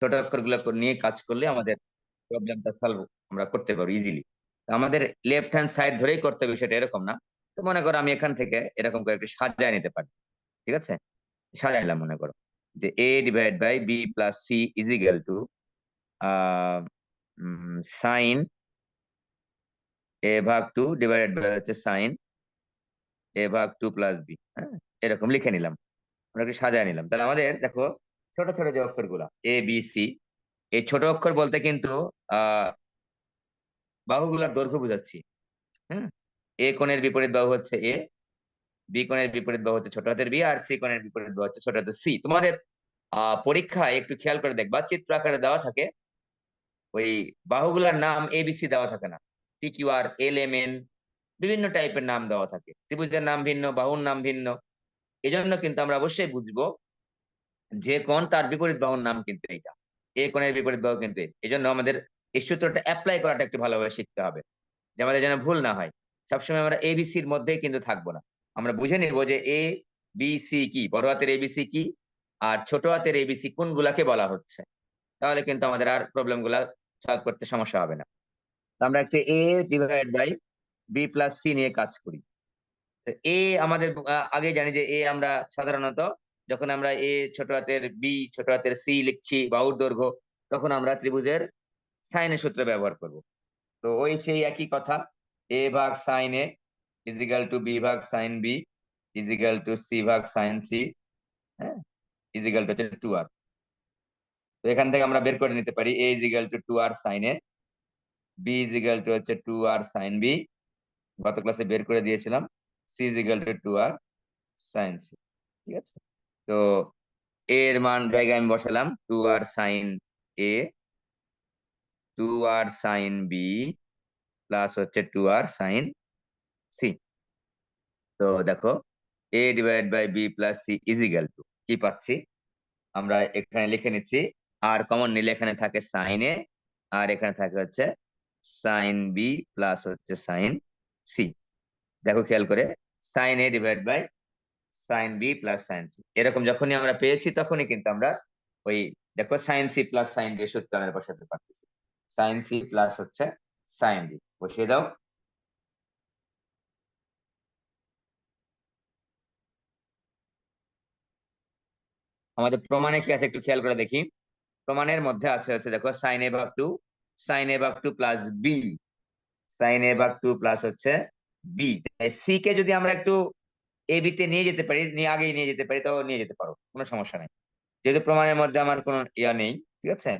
ছোট অক্ষরগুলো নিয়ে কাজ করলে আমাদের প্রবলেমটা সলভ আমরা করতে পারবো ইজিলি। আমাদের লেফট হ্যান্ড সাইড ধরেই করতে হবে সেটা এরকম না। তো মনে করো আমি এখান থেকে এরকম করে একটু সাজায় নিতে পারি, ঠিক আছে? সাজাইলাম মনে করো যে a divide by B plus C is equal to sine A ভাগ টু ডিভাইডেড বাই হচ্ছে সাইন এ ভাগ টু প্লাস বি। হ্যাঁ, এরকম লিখে নিলাম, আমরা একটু সাজায় নিলাম। তাহলে আমাদের দেখো ছোট ছোট যে অক্ষরগুলা এ বি সি, এই ছোট অক্ষর বলতে কিন্তু আহ বাহুগুলার দৈর্ঘ্য বোঝাচ্ছি। হ্যাঁ, এ কোণের বিপরীত বাহু হচ্ছে এ, বি কোণের বিপরীত বাহু হচ্ছে ছোট হাতের বি, আর সি কোণের বিপরীত বাহু হচ্ছে ছোট হাতের সি। তোমাদের পরীক্ষায় একটু খেয়াল করে দেখবা চিত্র আকারে দেওয়া থাকে, ওই বাহুগুলার নাম এবিসি দেওয়া থাকে না, পি কিউ আর এল এম এন বিভিন্ন টাইপের নাম দেওয়া থাকে, ত্রিভুজের নাম ভিন্ন, বাহুর নাম ভিন্ন। এজন্য কিন্তু আমরা অবশ্যই বুঝবো যে কোণ তার বিপরীত বাহুর নাম কিন্তু এইটা, এ কোণের বিপরীত বাহু কিন্তু এই জন্য আমাদের এই সূত্রটা অ্যাপ্লাই করাটা একটু ভালোভাবে শিখতে হবে, যে আমাদের যেন ভুল না হয়। সবসময় আমরা এবিসির মধ্যেই কিন্তু থাকবো না, আমরা বুঝে নিব যে এ বি সি কি, বড় হাতের এবিসি কি আর ছোট হাতের এবিসি কোনগুলাকে বলা হচ্ছে। তাহলে কিন্তু আমাদের আর প্রবলেম গুলা সলভ করতে সমস্যা হবে না। তো আমরা একটা A divide by B plus C নিয়ে কাজ করি। এ আমাদের আগে জানি যে এ আমরা সাধারণত যখন আমরা এ ছোট হাতের বি ছোট হাতের সি লিখছি বাহুর দৈর্ঘ্য, তখন আমরা ত্রিভুজের সাইনের সূত্র ব্যবহার করব। তো ওই সেই একই কথা, এ ভাগ sine a equal to b ভাগ sine b equal to c ভাগ সাইন সি, হ্যাঁ, ইজিক্যাল টু হচ্ছে টু আর। তো এখান থেকে আমরা বের করে নিতে পারি a equal to two R sine a, b equal to হচ্ছে টু আর সাইন বি, গত ক্লাসে বের করে দিয়েছিলাম, c equal to two R sine c. ঠিক আছে, তো এর মান জায়গায় আমি বসালাম টু আর সাইন এ, টু আর সাইন বি প্লাস হচ্ছে টু আর সাইন সি। তো দেখো A divide by B plus C is equal to কি পাচ্ছি, আমরা এখানে লিখে নিচ্ছি, আর কমন নিলে এখানে থাকে সাইন এ, আর এখানে থাকে হচ্ছে সাইন বি প্লাস হচ্ছে সাইন সি। দেখো খেয়াল করে, sine A divide by sine B plus sine c, এরকম যখনই আমরা পেয়েছি তখনই কিন্তু আমরা ওই দেখো sine C plus sine b সূত্র আমরা বসাতে পারতেছি। সাইন সি প্লাস হচ্ছে সাইন বি বসিয়ে দাও। আমাদের প্রমাণে কি আছে একটু খেয়াল করে দেখি। প্রমাণের মধ্যে আছে হচ্ছে দেখো সাইন এ ভাগ টু, সাইন এ ভাগ two plus B, sign A ভাগ টু প্লাস হচ্ছে বি। সি কে যদি আমরা একটু এ বি তে নিয়ে যেতে পারি, নিয়ে আগেই নিয়ে যেতে পারি, তাও নিয়ে যেতে পারো, কোনো সমস্যা নেই। যেহেতু প্রমাণের মধ্যে আমার কোনো ইয়া নেই, ঠিক আছে,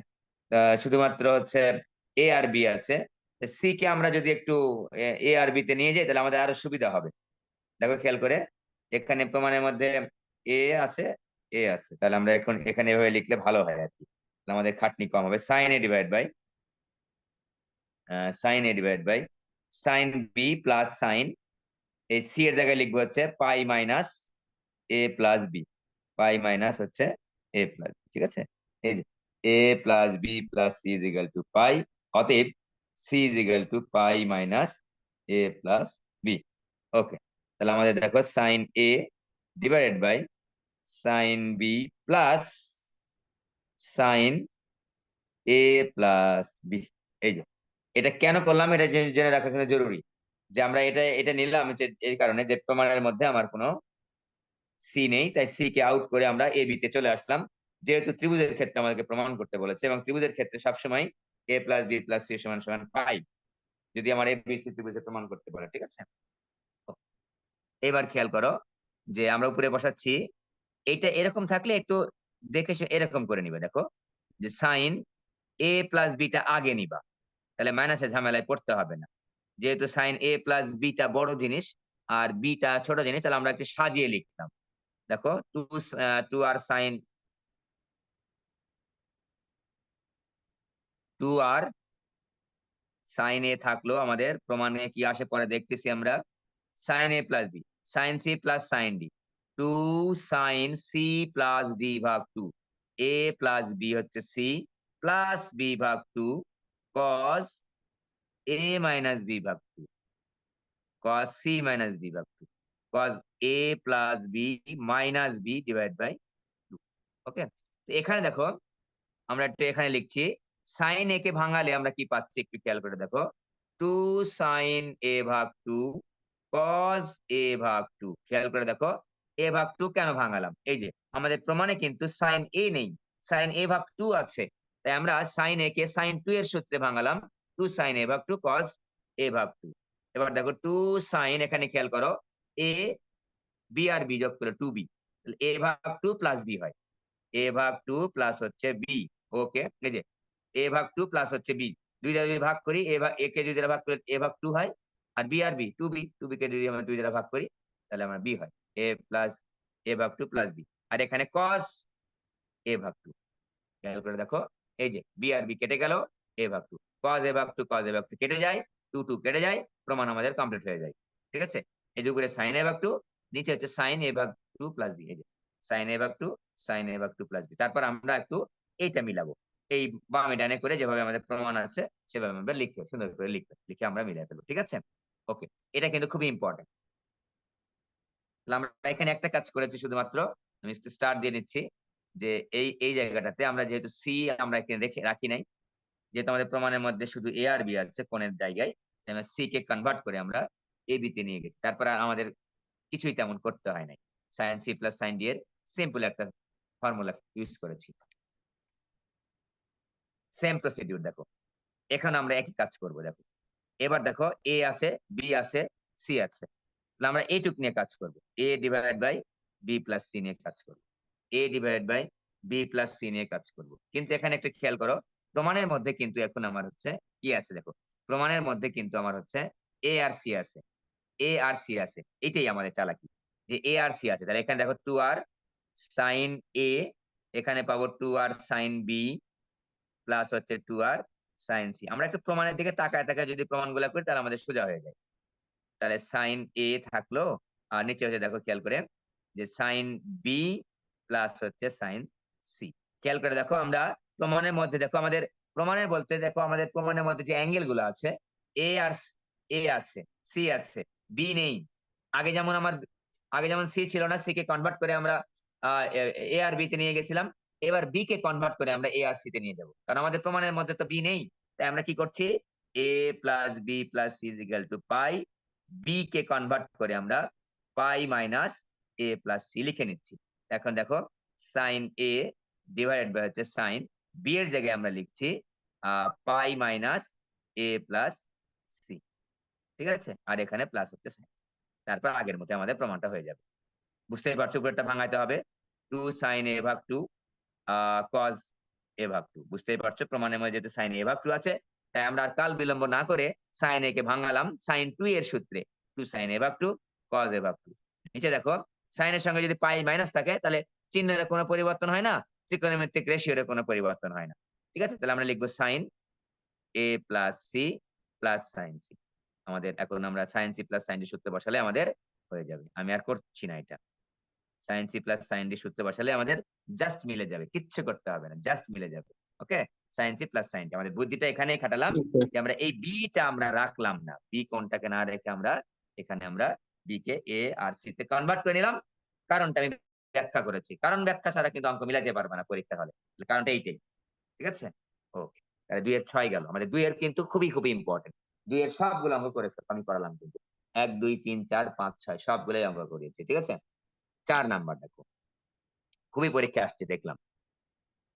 শুধুমাত্র হচ্ছে এ আর বি আছে। সি কে আমরা যদি একটু এ আর বি তে নিয়ে যাই তাহলে আমাদের আরো সুবিধা হবে। দেখো খেয়াল করে, এখানে প্রমাণের মধ্যে এ আছে, এ আছে, তাহলে আমরা এখন এখানে এভাবে লিখলে ভালো হয় আর কি, তাহলে আমাদের খাটনি কম হবে। Sine A divide by sine A divide by sine B plus sine, এই সি এর জায়গায় লিখবো হচ্ছে pi minus A plus B, pi minus হচ্ছে এ প্লাস, ঠিক আছে। এই যে A plus B plus C is equal to pi, অতএব C is equal to pi minus A plus B. Okay, তাহলে আমাদের দেখো sine A divided by sine B plus sine A plus B. এই যে এটা কেন করলাম, এটা জেনে রাখা কিন্তু জরুরি, যে আমরা এটা এটা নিলাম যে এই কারণে যে প্রমাণের মধ্যে আমার কোনো সি নেই, তাই সি কে আউট করে আমরা এ বি তে চলে আসলাম। যেহেতু ত্রিভুজের ক্ষেত্রে আমাদেরকে প্রমাণ করতে বলেছে, এবং ত্রিভুজের ক্ষেত্রে সবসময় এ প্লাস বি প্লাস সি সমান সমান পাই, যদি আমার এ বি সি ত্রিভুজে প্রমাণ করতে পারে, ঠিক আছে। এবার খেয়াল করো যে আমরা উপরে বসাচ্ছি, এইটা এরকম থাকলে একটু দেখে এরকম করে নিবে, দেখো যে সাইন এ প্লাস বিটা আগে নিবা, তাহলে মাইনাসের ঝামেলায় পড়তে হবে না। যেহেতু সাইন এ প্লাস বিটা বড় জিনিস আর বিটা ছোট জিনিস, তাহলে আমরা একটু সাজিয়ে লিখলাম। দেখো two, two R sine, two R sine A থাকলো, আমাদের প্রমাণে কি আসে পরে দেখতেছি আমরা। Sine A plus B, sine C plus sine D, two sine C plus D ভাগ টু, এ প্লাস বি হচ্ছে সি প্লাস বি ভাগ two cos A minus B ভাগ two, cos C minus B ভাগ two, cos A plus B minus B divide by two. Okay, এখানে দেখো আমরা একটু এখানে লিখছি সাইন এ কে ভাঙালে আমরা কি পাচ্ছি একটু খেয়াল করে দেখো, 2 সাইন এ ভাগ 2 কজ এ ভাগ 2। খেয়াল করে দেখো এ ভাগ 2 কেন ভাঙালাম, এই যে আমাদের প্রমাণে কিন্তু সাইন এ নেই, সাইন এ ভাগ 2 আছে, তাই আমরা সাইন এ কে সাইন 2 এর সূত্রে ভাঙালাম 2 সাইন এ ভাগ 2 কজ এ ভাগ 2। এবার দেখো 2 সাইন, এখানে খেয়াল করো এ বি আর বি যোগ করে 2b, তাহলে এ ভাগ 2 প্লাস বি হয়, এ ভাগ 2 প্লাস হচ্ছে বি। ওকে, এই যে এ ভাগ 2 প্লাস হচ্ছে বি, দুই দ্বারা যদি ভাগ করি এ ভাগ এ কে দুই দ্বারা ভাগ করে এ ভাগ 2 হয়, আর বি 2b কে যদি আমরা দুই দ্বারা ভাগ করি তাহলে আমার বি হয়, এ প্লাস এ ভাগ 2 প্লাস বি। আর এখানে cos এ ভাগ 2, খেয়াল করে দেখো এই যে বি আর বি কেটে গেল, এ ভাগ 2 cos এ ভাগ 2 cos এ ভাগ 2 কেটে যায়, 2 2 কেটে যায়, প্রমাণ আমাদের কমপ্লিট হয়ে যায়। ঠিক আছে, এই যে উপরে sin এ ভাগ 2, নিচে হচ্ছে sin এ ভাগ 2 প্লাস বি, এই যে sin এ ভাগ 2 sin এ ভাগ 2 প্লাস বি। তারপর আমরা একটু এইটা মিলাবো, এই বামে ডানে করে যেভাবে আমাদের প্রমাণ আছে সেভাবে আমরা লিখবো, সুন্দর করে লিখবো, লিখে আমরা মিলাই ফেলবো। ঠিক আছে, ওকে, এটা কিন্তু খুবই ইম্পর্টেন্ট। তাহলে আমরা এখানে একটা কাজ করেছি শুধুমাত্র, আমি একটু স্টার দিয়ে নিচ্ছি, যে এই জায়গাটাতে আমরা যেহেতু সি আমরা এখানে রেখে রাখি নাই, যেহেতু আমাদের প্রমাণের মধ্যে শুধু এ আর বি আছে কোণের জায়গায়, তাই আমরা সি কে কনভার্ট করে আমরা এ বি তে নিয়ে গেছি। তারপর আর আমাদের কিছুই তেমন করতে হয় নাই, sine C plus sine d এর সিম্পল একটা ফর্মুলা ইউজ করেছি। সেম প্রসিডিউর দেখো, এখন আমরা একই কাজ করব। দেখো এবার দেখো এ আছে, বি আছে, সি আছে, তাহলে আমরা এইটুক নিয়ে কাজ করব, A divide by B plus C নিয়ে কাজ করব, A divide by B plus C নিয়ে কাজ করব। কিন্তু এখানে একটা খেয়াল করো, প্রমাণের মধ্যে কিন্তু এখন আমার হচ্ছে কি আছে, দেখো প্রমাণের মধ্যে কিন্তু আমার হচ্ছে এ আর সি আছে, এ আর সি আছে, এটাই আমাদের চালাকি, যে এ আর সি আছে। তাহলে এখানে দেখো 2 আর সাইন এ, এখানে পাবো 2 আর সাইন বি প্লাস হচ্ছে 2 আর সাইন সি। আমরা একটু প্রমাণের দিকে তাকায় তাকায় যদি প্রমাণগুলো করি তাহলে আমাদের সোজা হয়ে যায়। তাহলে সাইন এ থাকলো, আর নিচে হচ্ছে দেখো খেয়াল করে যে সাইন বি প্লাস হচ্ছে সাইন সি। খেয়াল করে দেখো আমরা প্রমাণের মধ্যে দেখো আমাদের প্রমাণের বলতে দেখো আমাদের প্রমাণের মধ্যে যে অ্যাঙ্গেল গুলো আছে, এ আর এ আছে, সি আছে, বি নেই। আগে যেমন আমার আগে যেমন সি ছিল না, সি কে কনভার্ট করে আমরা এ আর বি তে নিয়ে গেছিলাম, এবার বি কে কনভার্ট করে আমরা এ আর সি তে নিয়ে যাবো, কারণ আমাদের প্রমাণের মধ্যে তো বি নেই। তাই আমরা কি করছি, A plus B plus C is equal to pi, B কে কনভার্ট করে আমরা pi minus A plus C লিখে নিচ্ছি। এখন দেখো সাইন এ ডিভাইডেড বাই হচ্ছে সাইন বি এর জায়গায় আমরা লিখছি pi minus A plus C. ঠিক আছে, আর এখানে প্লাস হচ্ছে সাইন, তারপর আগের মতো আমাদের প্রমাণটা হয়ে যাবে। বুঝতেই পারছো, উপরেরটা ভাঙাইতে হবে, 2 সাইন এ ভাগ 2 কজ এ ভাগ 2। বুঝতেই পারছো প্রমাণের মধ্যে যেহেতু সাইন এ ভাগ 2 আছে, তাই আমরা আর কাল বিলম্ব না করে সাইন এ কে ভাঙালাম সাইন 2 এর সূত্রে, 2 সাইন এ ভাগ 2 কজ এ ভাগ 2। নিচে দেখো সাইনের সঙ্গে যদি পাই মাইনাস থাকে তাহলে চিহ্নের কোনো পরিবর্তন হয় না, ত্রিকোণমিতিক রেশিওর কোনো পরিবর্তন হয় না। ঠিক আছে, তাহলে আমরা লিখবো sine A plus C plus sine C. আমাদের এখন আমরা sine C plus sine D সূত্রে বসালে আমাদের হয়ে যাবে। আমি আর করছি না এটা, sine C plus sine D সূত্রে বসালে আমাদের জাস্ট মিলে যাবে, কিচ্ছু করতে হবে না, জাস্ট মিলে যাবে। Okay, sine C plus sine D, আমাদের বুদ্ধিটা এখানেই খাটালাম, যে আমরা এই বিটা আমরা রাখলাম না, বি কোনটাকে না রেখে আমরা এখানে আমরা বি কে এ আর সি তে কনভার্ট করে নিলাম। কারণটা আমি ব্যাখ্যা করেছি, কারণ ব্যাখ্যা ছাড়া কিন্তু অঙ্ক মিলাতে পারবে না পরীক্ষা হলে, কারণটা এইটাই। ঠিক আছে, ওকে, তাহলে 2 এর 6 গেল, আমাদের 2 এর কিন্তু খুবই খুবই ইম্পর্টেন্ট। 2 এর সবগুলো অঙ্ক করে আমি করালাম কিন্তু, 1 2 3 4 5 6 সবগুলোই অঙ্ক করিয়েছি। ঠিক আছে, 4 নাম্বার দেখো, খুবই পরীক্ষা আসছে দেখলাম,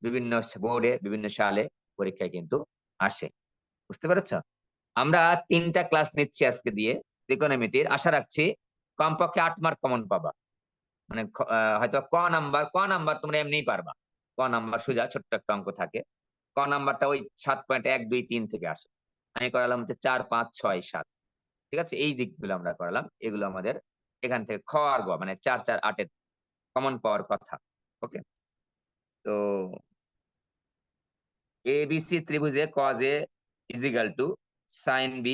বিভিন্ন বোর্ডে বিভিন্ন সালে পরীক্ষায় কিন্তু আসে। বুঝতে পেরেছ, আমরা 3টা ক্লাস নিচ্ছি আজকে দিয়ে ত্রিকোণমিতির, আশা রাখছি কমপক্ষে 8 মার্ক কমন পাবা। মানে হয়তো ক নাম্বার তোমরা এমনিই পারবা, ক নাম্বার সোজা ছোট্ট একটা অঙ্ক থাকে, ক নাম্বারটা ওই 7.1 2 3 থেকে আসে। আমি করালাম হচ্ছে 4 5 6 7। ঠিক আছে, এই দিকগুলো আমরা করালাম, এগুলো আমাদের এখান থেকে খ আর গ মানে 4 4 8 এর কমন পাওয়ার কথা। ওকে, তো এবিসি ত্রিভুজে cos A is equal to sin B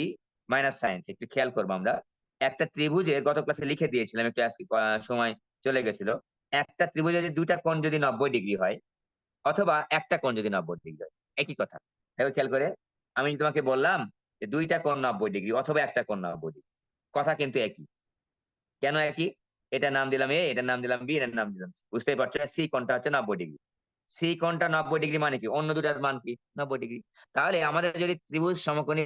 minus sin C। একটু খেয়াল করবো, আমরা একটা ত্রিভুজে গত ক্লাসে লিখে দিয়েছিলাম, একটু আজকে সময় চলে গেছিল, একটা ত্রিভুজে যদি দুইটা কোণ যদি 90 ডিগ্রি হয়, অথবা একটা কোণ যদি 90 ডিগ্রি হয়, একই কথা। দেখো খেয়াল করে, আমি তোমাকে বললাম যে দুইটা কোণ 90 ডিগ্রি অথবা একটা কোণ 90 ডিগ্রি, কথা কিন্তু একই। কেন একই? এটার নাম দিলাম এ, এটার নাম দিলাম বি, এটার নাম দিলাম সি। বুঝতেই পারছো, সি কোণটা হচ্ছে 90 ডিগ্রি। সি কোণটা 90° মানে কি? অন্য দুটার মান কি? 90°। তাহলে আমাদের যদি ত্রিভুজ সমকোণী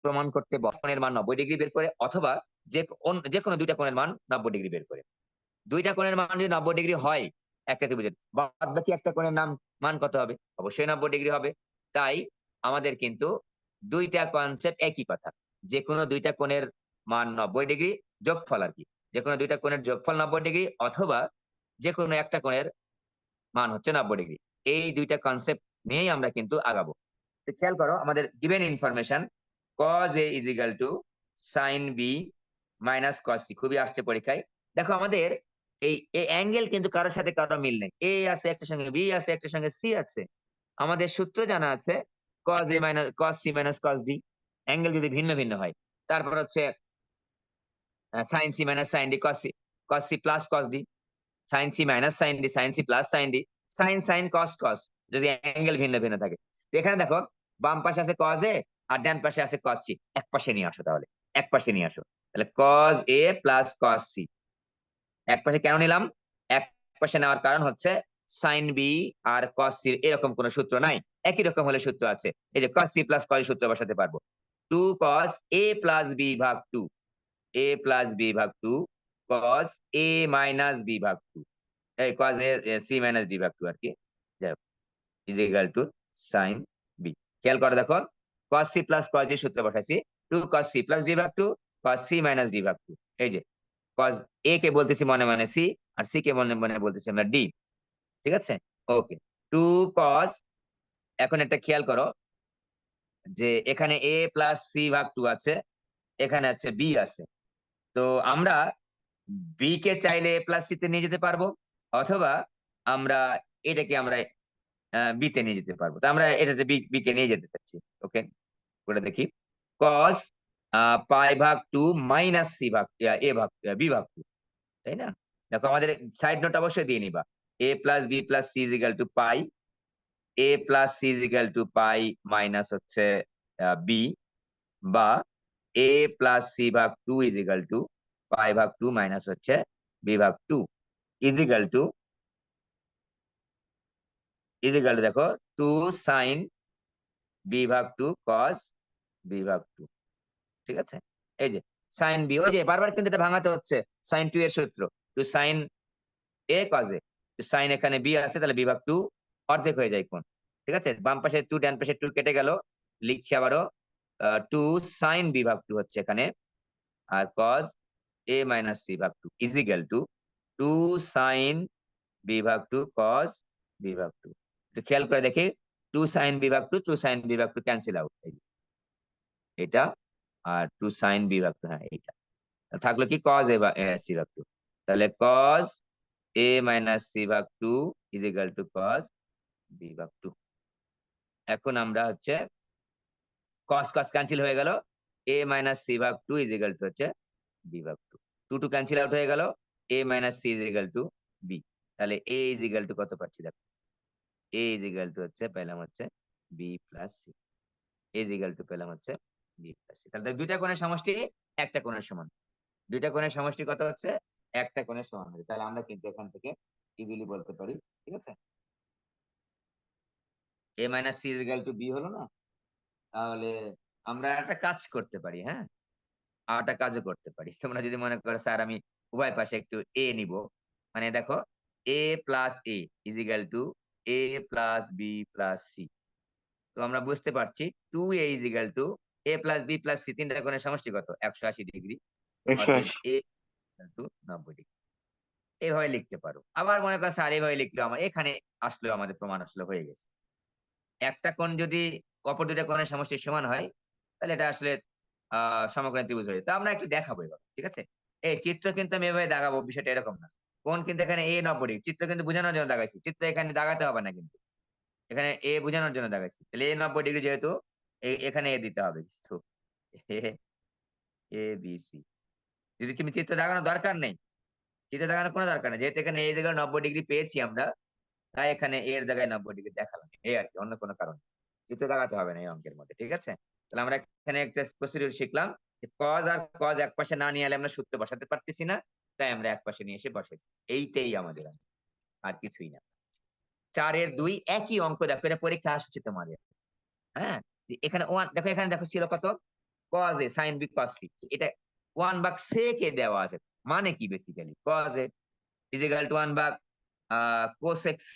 প্রমাণ করতে কোণের মান 90° বের করে, অথবা যেকোনো দুইটা কোণের মান 90° বের করে। দুইটা কোণের মান যদি 90° হয় একটা ত্রিভুজের, বাদ বাকি একটা কোণের মান কত হবে? অবশ্যই 90° হবে। তাই আমাদের কিন্তু দুইটা কনসেপ্ট একই কথা। যেকোনো দুইটা কোণের মান 90° যোগফল আরকি। যেকোনো দুইটা কোণের যোগফল 90° অথবা যেকোনো একটা কোণের মান হচ্ছে 90°। এই দুইটা কনসেপ্ট নিয়েই আমরা কিন্তু আগাবো। তো খেয়াল করো আমাদের given information cos A is equal to sin B minus cos C, খুবই আসছে পরীক্ষায়। দেখো আমাদের এই অ্যাঙ্গেল কিন্তু কারোর সাথে কারো মিল নেই। A আছে একটার সঙ্গে, B আছে একটার সঙ্গে, C আছে। আমাদের সূত্র জানা আছে cos A minus cos C minus cos B, angle যদি ভিন্ন ভিন্ন হয়। তারপর হচ্ছে sin C minus sin D, cos C plus cos D, sin C minus sin D, sin C plus sin D, sin cos যদি angle ভিন্ন ভিন্ন থাকে। তো এখানে দেখো বাম পাশে আছে cos A আর ডান পাশে আছে cos C। এক পাশে নিয়ে আসো তাহলে। এক পাশে নিয়ে আসো। তাহলে cos A plus cos C। এক পাশে কেন নিলাম? এক পাশে নেওয়ার কারণ হচ্ছে sin B আর cos C এরকম কোন সূত্র নাই। একই রকম হলে সূত্র আছে। এই যে cos C plus cos সূত্র বসাতে পারবো। 2 cos A plus B ভাগ 2। A plus B ভাগ 2 cos A minus B ভাগ 2। এই cos A C minus D ভাগ 2 আরকি। যাই হোক, is equal to sin B। খেয়াল করে দেখো cos C plus cos D সূত্র বসাইছি। 2 cos C plus D ভাগ 2 cos C minus D ভাগ 2। এই যে cos A কে বলতেছি মনে মনে C আর C কে মনে মনে বলতেছি আমরা D। ঠিক আছে? ওকে। 2 cos, এখন একটা খেয়াল করো যে এখানে A plus C ভাগ 2 আছে, এখানে আছে B আছে। তো আমরা B কে চাইলে A plus C তে নিয়ে যেতে পারবো, অথবা আমরা এটাকে আমরা B তে নিয়ে যেতে পারবো। তো আমরা এটাতে B কে নিয়ে যেতে চাচ্ছি। ওকে, করে দেখি। cos পাই ভাগ 2 মাইনাস C ভাগ A ভাগ B ভাগ 2, তাই না? দেখো আমাদের সাইড নোট অবশ্যই দিয়ে নিবা। A plus B plus C is equal to pi, A plus C is equal to pi minus হচ্ছে B, বা A plus C ভাগ 2 is equal to পাই ভাগ 2 মাইনাস হচ্ছে B ভাগ 2 is equal to দেখো 2 sin B ভাগ 2 cos B ভাগ 2। ঠিক আছে? এই যে sin B, ওই যে বারবার কিন্তু এটা ভাঙাতে হচ্ছে। sin 2 এর সূত্র 2 sin A cos A, sin এখানে B আছে তাহলে B ভাগ 2 অর্ধেক হয়ে যায় কোণ। ঠিক আছে? বাম পাশে 2 ডান পাশে 2 কেটে গেল। লিখছি আবারও 2 sin B ভাগ 2 হচ্ছে এখানে, আর cos A minus C ভাগ 2 is equal to 2 sin B ভাগ 2 cos B ভাগ 2। একটু খেয়াল করে দেখি 2 sin B ভাগ 2, 2 sin B ভাগ 2 ক্যান্সেল আউট। এটা আর 2 sin B ভাগ 2, হ্যাঁ এইটা। থাকলো কি cos A C ভাগ 2। তাহলে cos A minus C ভাগ 2 is equal to cos B ভাগ 2। এখন আমরা হচ্ছে cos ক্যান্সেল হয়ে গেল। A minus C ভাগ 2 is equal to হচ্ছে B ভাগ 2। 2 ক্যান্সেল আউট হয়ে গেল। A minus C is equal to B। তাহলে A is equal to কত পাচ্ছি দেখো। A is equal to হচ্ছে পেলাম হচ্ছে B plus C। A is equal to পেলাম হচ্ছে B plus C। তাহলে দুইটা কোণের সমষ্টি একটা কোণের সমান। দুইটা কোণের সমষ্টি কত হচ্ছে? একটা কোণের সমান হবে। তাহলে আমরা কিন্তু এখান থেকে ইজিলি বলতে পারি, ঠিক আছে? A minus C is equal to B হলো না? তাহলে আমরা একটা কাজ করতে পারি, হ্যাঁ? আর একটা কাজও করতে পারি। তোমরা যদি মনে করো স্যার আমি উভয় পাশে একটু A নিব। মানে দেখো A plus A is equal to A plus B plus C। তো আমরা বুঝতে পারছি 2A is equal to A plus B plus C, তিনটা কোণের সমষ্টি কত? 180°। অতএব 180। A equal to 90°। এভাবে লিখতে পারো। আবার মনে করো স্যার এভাবে লিখলেও এখানে আসলেও আমাদের প্রমাণ আসলে হয়ে গেছে। একটা কোণ যদি অপর দুইটা কোণের সমষ্টির সমান হয়, তাহলে এটা আসলে সমকোণী ত্রিভুজ হয়ে যায়। তো আমরা একটু দেখাবো এবার। ঠিক আছে? এই চিত্র কিন্তু আমি এভাবে দাগাবো, বিষয়টা এরকম না। কোণ কিন্তু এখানে A 90°। চিত্র কিন্তু বোঝানোর জন্য দাগাইছি। চিত্র এখানে দাগাতে হবে না কিন্তু। এখানে A বোঝানোর জন্য দাগাইছি। তাহলে A 90° যেহেতু এখানে A দিতে হবে। তো A B C। যদি তুমি চিত্র দাগানোর দরকার নেই। চিত্র দাগানোর কোনো দরকার নেই। যেহেতু এখানে A এর জায়গায় 90° পেয়েছি আমরা, তাই এখানে A এর জায়গায় 90° দেখালাম। এই আরকি, অন্য কোনো কারণ নেই। চিত্র দাগাতে হবে না এই অঙ্কের মধ্যে। ঠিক আছে? তাহলে আমরা এখানে একটা প্রসিডিউর শিখলাম যে cos আর cos একপাশে না নিয়ে এলে আমরা সূত্র বসাতে পারতেছি না। তাই আমরা এক পাশে নিয়ে এসে বসেছি। এইটাই আমাদের answer, আর কিছুই না। 4 এর 2 একই অঙ্ক, দেখো এটা পরীক্ষা আসছে তোমাদের। হ্যাঁ? যে এখানে 1 দেখো, এখানে দেখো ছিল কত? cos a sin b cos c। এটা 1 ভাগ sec a দেওয়া আছে। মানে কি basically? cos a is equal to 1 ভাগ cosec c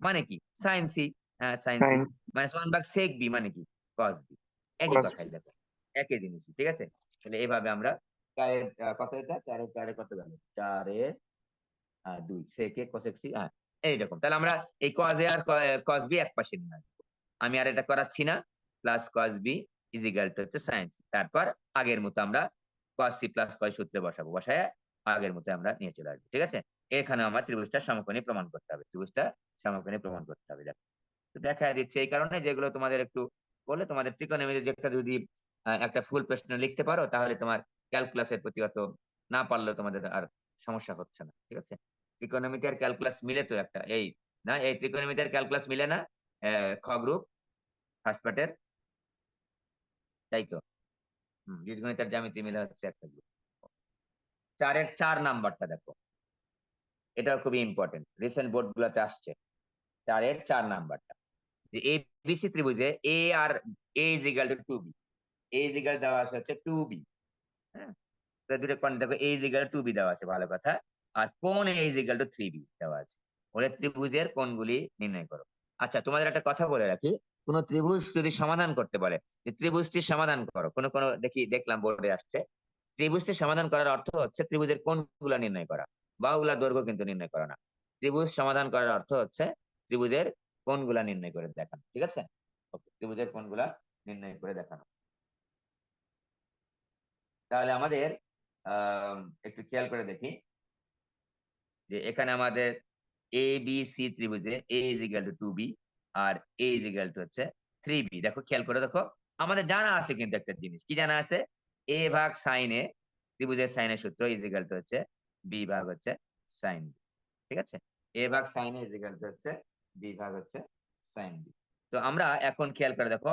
মানে কি? sin c, হ্যাঁ sin c, সাইন minus 1 ভাগ sec b মানে কি? cos b। একই কস কথাই দেখো। একই জিনিসই। ঠিক আছে? তাহলে এভাবে আমরা 4 এর কত এটা? 4 এর 4 এর কত গেল? 4 এর 2 sec a cosec c, এইরকম। তাহলে আমরা এই cos a R cos b একপাশে নিয়ে আসবো। আমি আর এটা করাচ্ছি না। Plus cos b is equal to হচ্ছে sin c। তারপর আগের মতো আমরা cos c প্লাস cos সূত্রে বসাবো। বসায় আগের মতো আমরা নিয়ে চলে আসবো। ঠিক আছে? এখানে আমার ত্রিভুজটা সমকোণী প্রমাণ করতে হবে। ত্রিভুজটা সমকোণী প্রমাণ করতে হবে। দেখো। তো দেখা দিচ্ছে এই কারণে যেগুলো তোমাদের একটু বললে, তোমাদের ত্রিকোণমিতির একটা যদি একটা ফুল প্রশ্ন লিখতে পারো, তাহলে তোমার ক্যালকুলাসের প্রতি অত না পারলেও তোমাদের আর সমস্যা হচ্ছে না। ঠিক আছে? ত্রিকোণমিতি আর ক্যালকুলাস মিলে তো একটা এই না, এই ত্রিকোণমিতি আর ক্যালকুলাস মিলে না? খ গ্রুপ ফার্স্ট পার্টের, তাই তো? বীজগণিত আর জ্যামিতি মিলে হচ্ছে একটা গ্রুপ। 4 এর 4 নাম্বারটা দেখো, এটাও খুবই ইম্পর্টেন্ট, রিসেন্ট বোর্ড গুলাতে আসছে। 4 এর 4 নাম্বারটা, যে এ বিসি ত্রিভুজে এ আর A is equal to 2b, A is equal দেওয়া আছে হচ্ছে 2b। হ্যাঁ, তো দুটো কোণ দেখো, এ ইজ ইকুয়াল 2b দেওয়া আছে, ভালো কথা। আর কোণ এ ইজ ইকুয়াল টু 3b দেওয়া আছে। ওরে ত্রিভুজের কোণগুলি নির্ণয় করো। আচ্ছা, তোমাদের একটা কথা বলে রাখি, কোন ত্রিভুজ যদি সমাধান করতে বলে, যে ত্রিভুজটি সমাধান করো, কোন কোন দেখলাম বোর্ডে আসছে, ত্রিভুজটি সমাধান করার অর্থ হচ্ছে ত্রিভুজের কোণগুলা নির্ণয় করা, বাহুগুলা দৈর্ঘ্য কিন্তু নির্ণয় করা না। ত্রিভুজ সমাধান করার অর্থ হচ্ছে ত্রিভুজের কোণগুলা নির্ণয় করে দেখানো। ঠিক আছে? ওকে, ত্রিভুজের কোণগুলা নির্ণয় করে দেখানো। তাহলে আমাদের আহ একটু খেয়াল করে দেখি, যে এখানে আমাদের এ বি সি ত্রিভুজে A is equal to 2b আর এ ইজ ইকুয়াল টু হচ্ছে 3b। দেখো, খেয়াল করে দেখো, আমাদের জানা আছে কিন্তু একটা জিনিস, কি জানা আছে? এ ভাগ সাইন এ, ত্রিভুজের সাইনের সূত্র ইজ ইকুয়াল টু হচ্ছে বি ভাগ হচ্ছে সাইন বি। ঠিক আছে? এ ভাগ sine a is equal to হচ্ছে বি ভাগ হচ্ছে সাইন বি। তো আমরা এখন খেয়াল করে দেখো,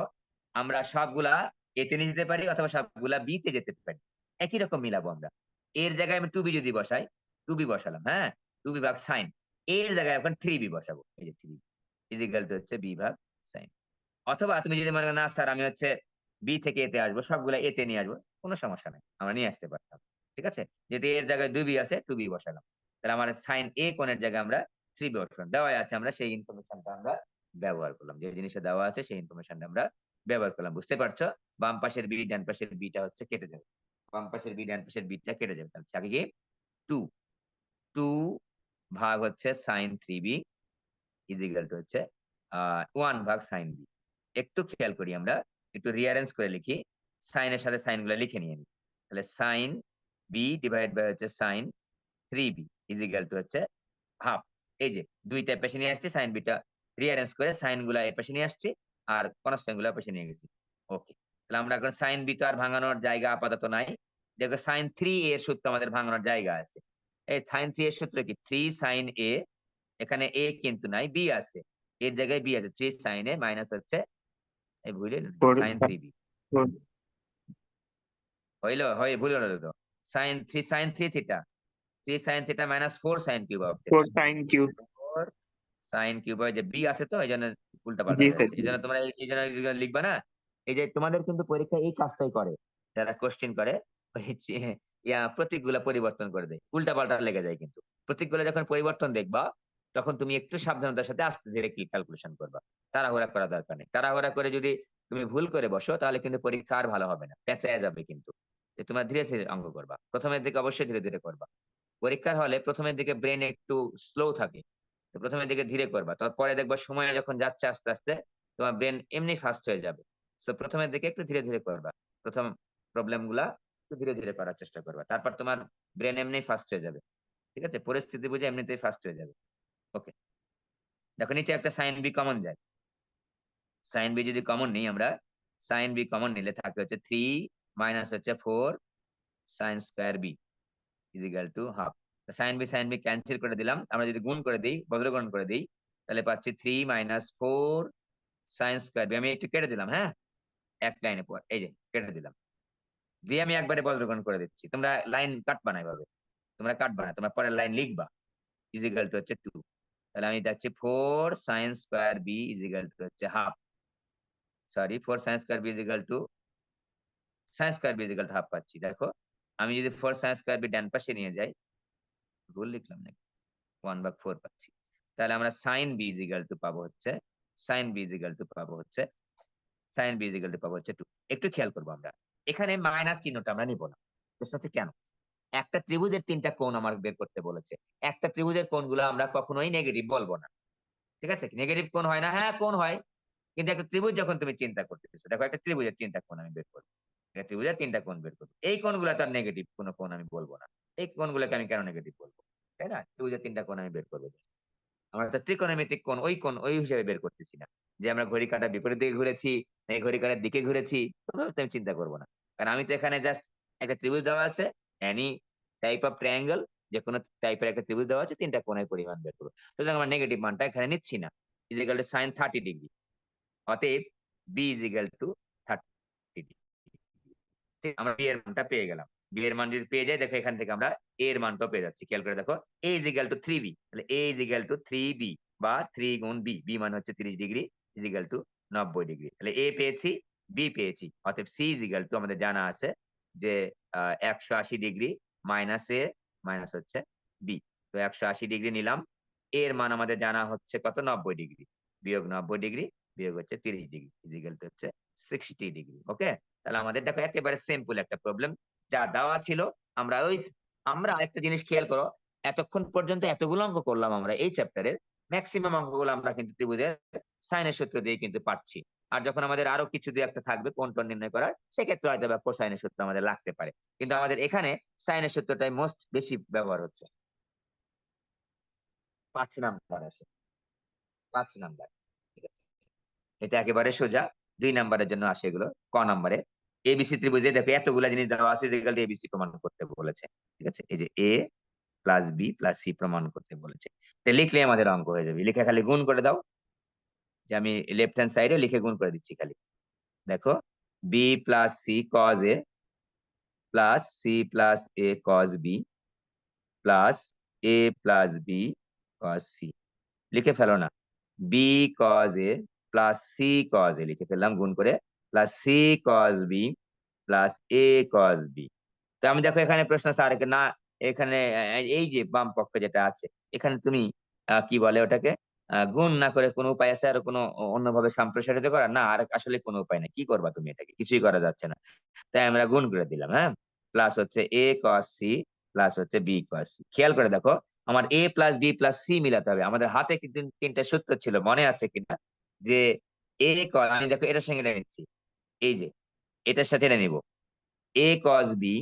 আমরা সবগুলা এতে নিয়ে যেতে পারি অথবা সবগুলা বি তে যেতে পারি। একই রকম মিলাবো আমরা। এর জায়গায় আমি 2b যদি বসাই, 2b বসালাম, হ্যাঁ, 2b ভাগ সাইন, এর জায়গায় এখন 3b বসাবো, এই যে 3 ইজ ইকুয়াল টু হচ্ছে বি ভাগ সাইন। অথবা তুমি যদি মনে করো না স্যার আমি হচ্ছে বি থেকে এতে আসবো, সবগুলা এতে নিয়ে আসবো, কোনো সমস্যা নাই, আমরা নিয়ে আসতে পারতাম। ঠিক আছে? যদি এর জায়গায় 2b আছে, 2b বসালাম। তাহলে আমার সাইন এ কোণের জায়গায় আমরা 3b বসালাম। দেওয়া আছে, আমরা সেই ইনফরমেশনটা আমরা ব্যবহার করলাম, যে জিনিসটা দেওয়া আছে সেই ইনফরমেশনটা আমরা ব্যবহার করলাম। বুঝতে পারছো? বাম পাশের বি ডান পাশের বিটা হচ্ছে কেটে যাবে। বাম পাশের বি ডান পাশের বিটা কেটে যাবে। তাহলে থাকে কি 2 2 ভাগ হচ্ছে sine 3b is equal to হচ্ছে 1 ভাগ সাইন বি। একটু খেয়াল করি, আমরা একটু রিঅ্যারেঞ্জ করে লিখি, সাইনের সাথে সাইন গুলো লিখে নিয়ে নিই। তাহলে সাইন বি ডিভাইড বাই হচ্ছে sine 3b is equal to হচ্ছে হাফ। এই যে দুইটা পেশে নিয়ে আসছি, সাইন বিটা রিঅ্যারেঞ্জ করে সাইন গুলা এর পাশে নিয়ে আসছি, আর কনস্ট্যান্ট গুলা পাশে নিয়ে গেছি। ওকে, তাহলে আমরা এখন সাইন বি তো আর ভাঙানোর জায়গা আপাতত নাই। দেখো, সাইন 3 এর সূত্র আমাদের ভাঙানোর জায়গা আছে। এই সাইন 3 এর সূত্র কি? 3 সাইন এ, এখানে এ কিন্তু নাই, বি আছে, এর জায়গায় বি আছে, 3 সাইন এ মাইনাস হচ্ছে এই ভুলে ফোর সাইন 3b। ফোর হইলো, হয় ভুল হলো তো। Sine 3 sine 3 theta, 3 sine theta minus 4 sine cube হবে। Four sine cube. 4 sine cube, যে বি আছে তো এই জন্য উল্টা পাল্টা জি হয়ে স্যার। যাচ্ছে। এই জন্য তোমরা এই জন্য লিখবা না, এই যে তোমাদের কিন্তু পরীক্ষা এই কাজটাই করে, যারা কোশ্চেন করে, ওই প্রতীকগুলা পরিবর্তন করে দেয়, উল্টা পাল্টা লেগে যায়। কিন্তু প্রতীকগুলো যখন পরিবর্তন দেখবা, তখন তুমি একটু সাবধানতার সাথে আস্তে ধীরে ক্যালকুলেশন করবা। তাড়াহুড়া করা দরকার নেই। তাড়াহুড়া করে যদি তুমি ভুল করে বসো, তাহলে কিন্তু পরীক্ষা আর ভালো হবে না, পেঁচায় যাবে কিন্তু। যে তোমরা ধীরে ধীরে অঙ্ক করবা, প্রথমের দিকে অবশ্যই ধীরে ধীরে করবা। পরীক্ষার হলে প্রথমের দিকে ব্রেন একটু স্লো থাকে, তো প্রথমের দিকে ধীরে করবা, তারপরে দেখবা সময় যখন যাচ্ছে আস্তে আস্তে তোমার ব্রেন এমনি ফাস্ট হয়ে যাবে। সো প্রথমের দিকে একটু ধীরে ধীরে করবা, প্রথম প্রবলেম গুলা একটু ধীরে ধীরে করার চেষ্টা করবা, তারপর তোমার ব্রেন এমনি ফাস্ট হয়ে যাবে। ঠিক আছে? পরিস্থিতি বুঝে এমনিতেই ফাস্ট হয়ে যাবে। ওকে, দেখো নিচে একটা সাইন বি কমন যায়। সাইন বি যদি কমন নিই আমরা, সাইন বি কমন নিলে থাকে হচ্ছে 3 মাইনাস হচ্ছে 4 sine square B is equal to half. Sine B cancel করে দিলাম। আমরা যদি গুণ করে দিই, বদলগুণ করে দিই, তাহলে পাচ্ছি 3 মাইনাস 4 সাইন স্কোয়ার বি। আমি একটু কেটে দিলাম, হ্যাঁ, এক লাইনে পর, এই যে কেটে দিলাম, দিয়ে আমি একবারে বজ্রগ্রহণ করে দিচ্ছি। তোমরা লাইন কাটবা না এভাবে, তোমরা কাটবা না, তোমরা পরের লাইন লিখবা ইজ ইকুয়াল টু হচ্ছে 2। তাহলে আমি দেখছি 4 sine square B is equal to হচ্ছে half, sorry 4 sine square B is equal to sine square B is equal to half পাচ্ছি। দেখো আমি যদি 4 সাইন স্কয়ার বি ডান পাশে নিয়ে যাই, ভুল লিখলাম নাকি, 1/4 পাচ্ছি। তাহলে আমরা sine B is equal to পাবো হচ্ছে sine B is equal to পাবো হচ্ছে sine B is equal to পাবো হচ্ছে 2। একটু খেয়াল করবো আমরা এখানে মাইনাস চিহ্নটা আমরা নিব না। বুঝতে হচ্ছে কেন? একটা ত্রিভুজের 3টা কোণ আমার বের করতে বলেছে। একটা ত্রিভুজের কোণগুলো আমরা কখনোই নেগেটিভ বলবো না। ঠিক আছে? নেগেটিভ কোণ হয় না? হ্যাঁ, কোণ হয়। কিন্তু একটা ত্রিভুজ যখন তুমি চিন্তা করতেছো, দেখো একটা ত্রিভুজের 3টা কোণ আমি বের করব। একটা ত্রিভুজের 3টা কোণ বের করব। এই কোণগুলো তো আর নেগেটিভ কোনো কোণ আমি বলবো না। এই কোণগুলোকে আমি কেন নেগেটিভ বলবো? তাই না? ত্রিভুজের 3টা কোণ আমি বের করব। আমরা তো ত্রিকোণমিতিক কোণ ওই হিসেবে বের করতেছি না। যে আমরা ঘড়ি কাঁটার বিপরীত দিকে ঘুরেছি, এই ঘড়ি কাঁটার দিকে ঘুরেছি, ওভাবে তো আমি চিন্তা করব না। কারণ আমি তো এখানে জাস্ট একটা ত্রিভুজ দেওয়া আছে, এনি টাইপ অফ ট্রায়াঙ্গেল, যেকোনো টাইপের একটা ত্রিভুজ দেওয়া আছে, 3টা কোণের পরিমাণ বের করব। সুতরাং আমরা নেগেটিভ মানটা এখানে নিচ্ছি না। Is equal to sin 30 degree. অতএব b is equal two 30 degree. ঠিক, আমরা b এর মানটা পেয়ে গেলাম। b এর মান যদি পেয়ে যাই, দেখো এখান থেকে আমরা a এর মানটাও পেয়ে যাচ্ছি। খেয়াল করে দেখো a is equal two 3b। তাহলে a is equal two 3b বা 3 গুণ b। b মানে হচ্ছে 30 degree is equal two 90 degree. তাহলে a পেয়েছি, b পেয়েছি। অতএব c ইজ ইকুয়াল টু আমাদের জানা আছে যে 180 ডিগ্রি মাইনাস a মাইনাস হচ্ছে b। তো 180 ডিগ্রি নিলাম। a এর মান আমাদের জানা হচ্ছে কত? 90 ডিগ্রি। বিয়োগ 90 ডিগ্রি বিয়োগ হচ্ছে 30 ডিগ্রি ইজ ইকুয়াল টু হচ্ছে 60 ডিগ্রি। ওকে? তাহলে আমাদের দেখো একেবারে সিম্পল একটা প্রবলেম যা দেওয়া ছিল। আমরা আরেকটা জিনিস খেয়াল করো, এতক্ষণ পর্যন্ত এতগুলো অঙ্ক করলাম আমরা এই চ্যাপ্টারের, ম্যাক্সিমাম অঙ্কগুলো আমরা কিন্তু ত্রিভুজের সাইনের সূত্র দিয়ে কিন্তু পাচ্ছি। আর যখন আমাদের আরো কিছু দিয়ে একটা থাকবে কোণ টোণ নির্ণয় করার, সেক্ষেত্রে হয়তো বা কোসাইনের সূত্র আমাদের লাগতে পারে। কিন্তু আমাদের এখানে সাইনের সূত্রটাই মোস্ট বেশি ব্যবহার হচ্ছে। 5 নাম্বার আসে, 5 নাম্বার। ঠিক আছে? এটা একেবারে সোজা। 2 নাম্বারের জন্য আসে এগুলো। ক নাম্বারে এবিসি ত্রিভুজে দেখো এতগুলা জিনিস দেওয়া আছে, যেগুলো এবিসি প্রমাণ করতে বলেছে। ঠিক আছে? এই যে A plus B plus C প্রমাণ করতে বলেছে। তো লিখলে আমাদের অঙ্ক হয়ে যাবে। লিখে খালি গুণ করে দাও। যে আমি লেফট হ্যান্ড সাইডে লিখে গুণ করে দিচ্ছি খালি। দেখো B plus C cos A plus C plus A cos B plus A plus B cos C. লিখে ফেলো না। B cos A plus C cos A লিখে ফেললাম গুণ করে, plus C cos B plus A cos B. তো আমি দেখো এখানে প্রশ্ন স্যার না, এখানে এই যে বাম পক্ষে যেটা আছে, এখানে তুমি কি বলে ওটাকে, গুণ না করে কোনো উপায় আছে আর কোনো অন্যভাবে সম্প্রসারিত করা? না, আর আসলে কোনো উপায় নেই। কি করবা তুমি? এটাকে কিছুই করা যাচ্ছে না। তাই আমরা গুণ করে দিলাম। হ্যাঁ, প্লাস হচ্ছে এ কস সি প্লাস হচ্ছে বি কস সি। খেয়াল করে দেখো আমার এ প্লাস বি প্লাস সি মিলাতে হবে। আমাদের হাতে কিন্তু 3টা সূত্র ছিল, মনে আছে কিনা? যে এ কস, আমি দেখো এটার সঙ্গে এটা নিচ্ছি, এই যে এটার সাথে এটা নিব, এ কস বি,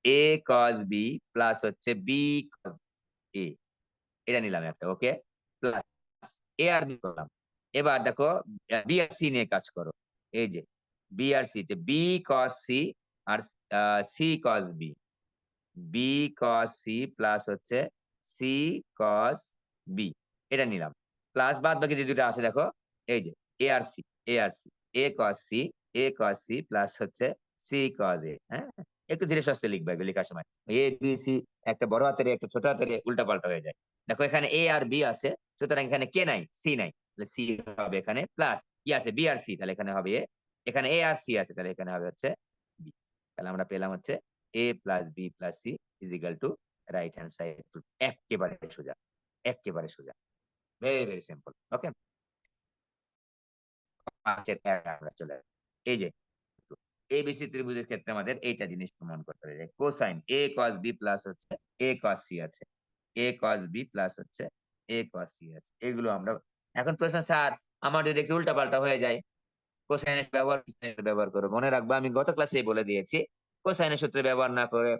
এ কস বি প্লাস হচ্ছে বি কস এ, এটা নিলাম একটা। ওকে, প্লাস এ আর বি করলাম। এবার দেখো বি আর সি নিয়ে কাজ করো। এই যে বি আর সি, বি কস সি আর C cos B, B cos C plus হচ্ছে সি কস বি, এটা নিলাম। প্লাস বাদ বাকি যে দুটো আছে দেখো, এই যে এ আর C, A R C, A cos C, A cos C plus হচ্ছে সি কস এ। হ্যাঁ, একটু ধীরে সুস্থে লিখবে লেখার সময়। এ বি সি একটা বড় হাতের একটা ছোট হাতের উল্টা পাল্টা হয়ে যায়। দেখো এখানে এ আর বি আছে, সুতরাং এখানে কে নাই? সি নাই। তাহলে সি হবে এখানে, প্লাস কি আছে? বি আর সি, তাহলে এখানে হবে এ। এখানে এ আর সি আছে, তাহলে এখানে হবে হচ্ছে বি। তাহলে আমরা পেলাম হচ্ছে a plus B plus C is equal to right hand side. একেবারে সোজা, একেবারে সোজা, ভেরি ভেরি সিম্পল। ওকে, আমরা চলে আসি। এই যে এবিসি ত্রিভুজের ক্ষেত্রে আমাদের এইটা জিনিস প্রমাণ করতে হবে, কোসাইন এ কস বি প্লাস হচ্ছে এ কস সি আছে, এ কস বি প্লাস হচ্ছে এ কস সি আছে। এগুলো আমরা এখন প্রশ্ন, স্যার আমার যদি একটু উল্টা পাল্টা হয়ে যায়, কোসাইনের ব্যবহার করো। মনে রাখবা আমি গত ক্লাসে বলে দিয়েছি, কোসাইনের সূত্র ব্যবহার না করে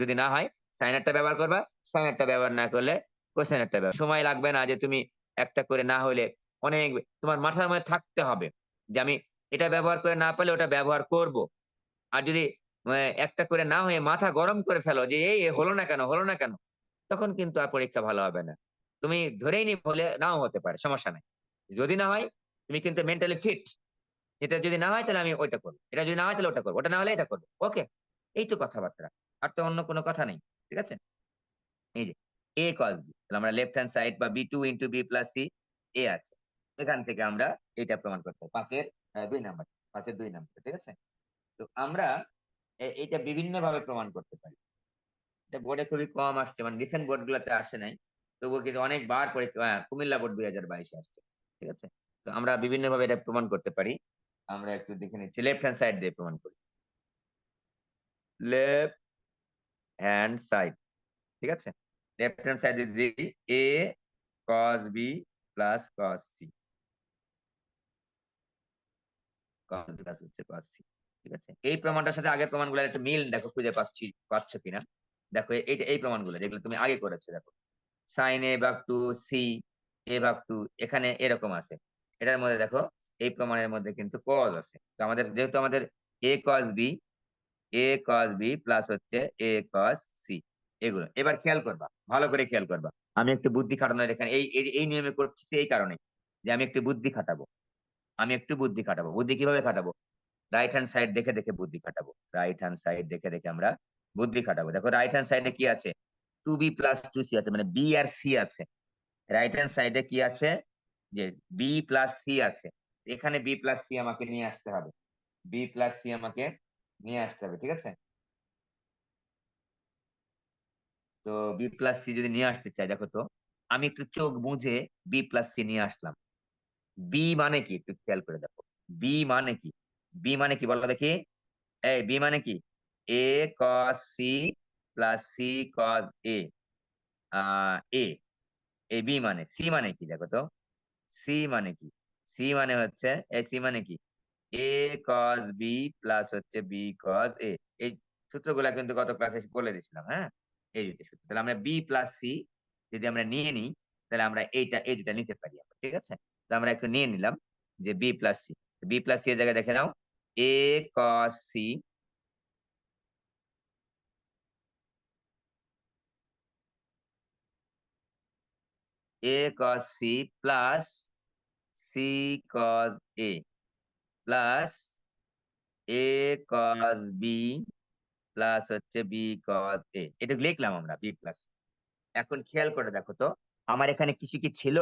যদি না হয় সাইনেরটা ব্যবহার করবা, সাইনেরটা ব্যবহার না করলে কোসাইনেরটা ব্যবহার। সময় লাগবে না যে তুমি একটা করে না হলে অনেক, তোমার মাথার মধ্যে থাকতে হবে যে আমি এটা ব্যবহার করে না পারলে ওটা ব্যবহার করব। আর যদি একটা করে না হয়ে মাথা গরম করে ফেলো যে এই হলো না কেন, হলো না কেন, তখন কিন্তু আর পরীক্ষা ভালো হবে না। তুমি ধরেই নি হলে নাও হতে পারে, সমস্যা নাই। যদি না হয় তুমি কিন্তু মেন্টালি ফিট, এটা যদি না হয় তাহলে আমি ওইটা করবো, এটা যদি না হয় তাহলে ওটা করবো, ওটা না হলে এটা করবো। ওকে, এই তো কথাবার্তা, আর তো অন্য কোনো কথা নেই। ঠিক আছে? এই যে a cos b, তাহলে আমরা লেফট হ্যান্ড সাইড বা b2 into b plus c a আছে, এখান থেকে আমরা এটা প্রমাণ করতে পারি 5 এর 2 নাম্বার, 5 এর 2 নাম্বার। ঠিক আছে? তো আমরা এটা বিভিন্ন ভাবে প্রমাণ করতে পারি। এটা বোর্ডে খুবই কম আসছে, মানে রিসেন্ট বোর্ড গুলোতে আসে নাই, তবুও কিন্তু অনেকবার পরীক্ষা, কুমিল্লা বোর্ড 2022 আসছে। ঠিক আছে? তো আমরা বিভিন্ন ভাবে এটা প্রমাণ করতে পারি। আমরা একটু দেখে নিচ্ছি, লেফট হ্যান্ড সাইড দিয়ে প্রমাণ করি। লেফট হ্যান্ড সাইড, ঠিক আছে? লেফট হ্যান্ড সাইডে দিই a cos b plus cos c, cos b plus হচ্ছে cos c। ঠিক আছে? এই প্রমাণটার সাথে আগের প্রমাণগুলোর একটা মিল দেখো, খুঁজে পাচ্ছ কিনা দেখো। এইটা এই প্রমাণগুলো যেগুলো তুমি আগে করেছো দেখো, sin a ভাগ 2 c a ভাগ 2 এখানে এরকম আছে। এটার মধ্যে দেখো এই প্রমাণের মধ্যে কিন্তু cos আছে। তো আমাদের যেহেতু আমাদের a cos b প্লাস হচ্ছে a cos c, এগুলো এবার খেয়াল করবা, ভালো করে খেয়াল করবা। আমি একটু বুদ্ধি খাটানোর এখানে এই নিয়মে করছি এই কারণে যে আমি একটু বুদ্ধি খাটাবো। বুদ্ধি কিভাবে খাটাবো? রাইট হ্যান্ড সাইড দেখে দেখে বুদ্ধি খাটাবো। রাইট হ্যান্ড সাইড দেখে দেখে আমরা বুদ্ধি খাটাবো। দেখো রাইট হ্যান্ড সাইডে কি আছে? 2b প্লাস 2c আছে, মানে b আর c আছে। রাইট হ্যান্ড সাইডে কি আছে? যে b প্লাস c আছে। এখানে b প্লাস c আমাকে নিয়ে আসতে হবে। b প্লাস c আমাকে নিয়ে আসতে হবে। ঠিক আছে? তো বি প্লাস সি যদি নিয়ে আসতে চাই, দেখো তো আমি একটু চোখ বুঝে বি প্লাস সি নিয়ে আসলাম। বি মানে কি একটু খেয়াল করে দেখো। বি মানে কি? বি মানে কি বলো দেখি? এই বি মানে কি? এ cos C plus C cos এ, এ, এই বি মানে। সি মানে কি দেখো তো? সি মানে কি? সি মানে হচ্ছে, এই সি মানে কি? এ কস বি প্লাস হচ্ছে বি কস এ। এই সূত্রগুলা কিন্তু গত ক্লাসে বলে দিয়েছিলাম, হ্যাঁ? এই দুটো সূত্র। তাহলে আমরা বি প্লাস সি যদি আমরা নিয়ে নিই, তাহলে আমরা এই দুটা নিতে পারি আমরা। ঠিক আছে? তো আমরা একটু নিয়ে নিলাম যে B plus C. B plus C এর জায়গায় দেখে নাও, A cos C, A cos C plus C cos A plus A cos B plus হচ্ছে বি কস এ। এটা লিখলাম আমরা বি প্লাস। এখন খেয়াল করে দেখো তো, আমার এখানে কিছু কি ছিল?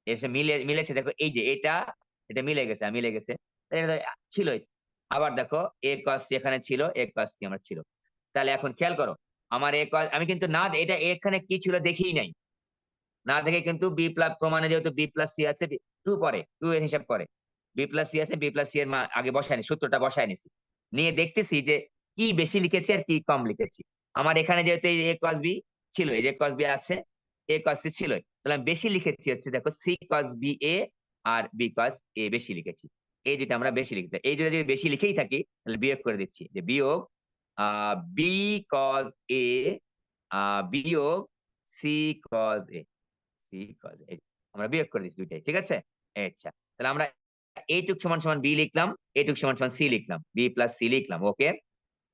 এসে মিলেছে দেখো, এই যে এটা মিলে গেছে, মিলে গেছে। এটা তো ছিলই। আবার দেখো এ কস সি এখানে ছিল, এ কস সি আমার ছিল। তাহলে এখন খেয়াল করো, আমার এ কস, আমি কিন্তু না এটা এখানে কি ছিল দেখিই নাই। না দেখে কিন্তু বি প্লাস প্রমাণে যেহেতু বি প্লাস সি আছে, টু পরে, টু এর হিসাব করে বি প্লাস সি আছে, বি প্লাস সি এর মান আগে বসায়নি, সূত্রটা বসায় নিছি। নিয়ে দেখতেছি যে কি বেশি লিখেছি আর কি কম লিখেছি। আমার এখানে যেহেতু এই এ কস বি ছিল, এই যে কস বি আছে, এ কস সি ছিল, তাহলে আমি বেশি লিখেছি হচ্ছে দেখো C cos B A R B cos এ বেশি লিখেছি। এই দুটো আমরা বেশি লিখতে, এই দুটো যদি বেশি লিখেই থাকি তাহলে বিয়োগ করে দিচ্ছি, যে বিয়োগ বি কস এ বিয়োগ সি কস এ, সি কস এ। আমরা বিয়োগ করে দিচ্ছি দুইটাই। ঠিক আছে? আচ্ছা, তাহলে আমরা এইটুক সমান সমান বি লিখলাম, এইটুক সমান সমান সি লিখলাম, বি প্লাস সি লিখলাম। ওকে,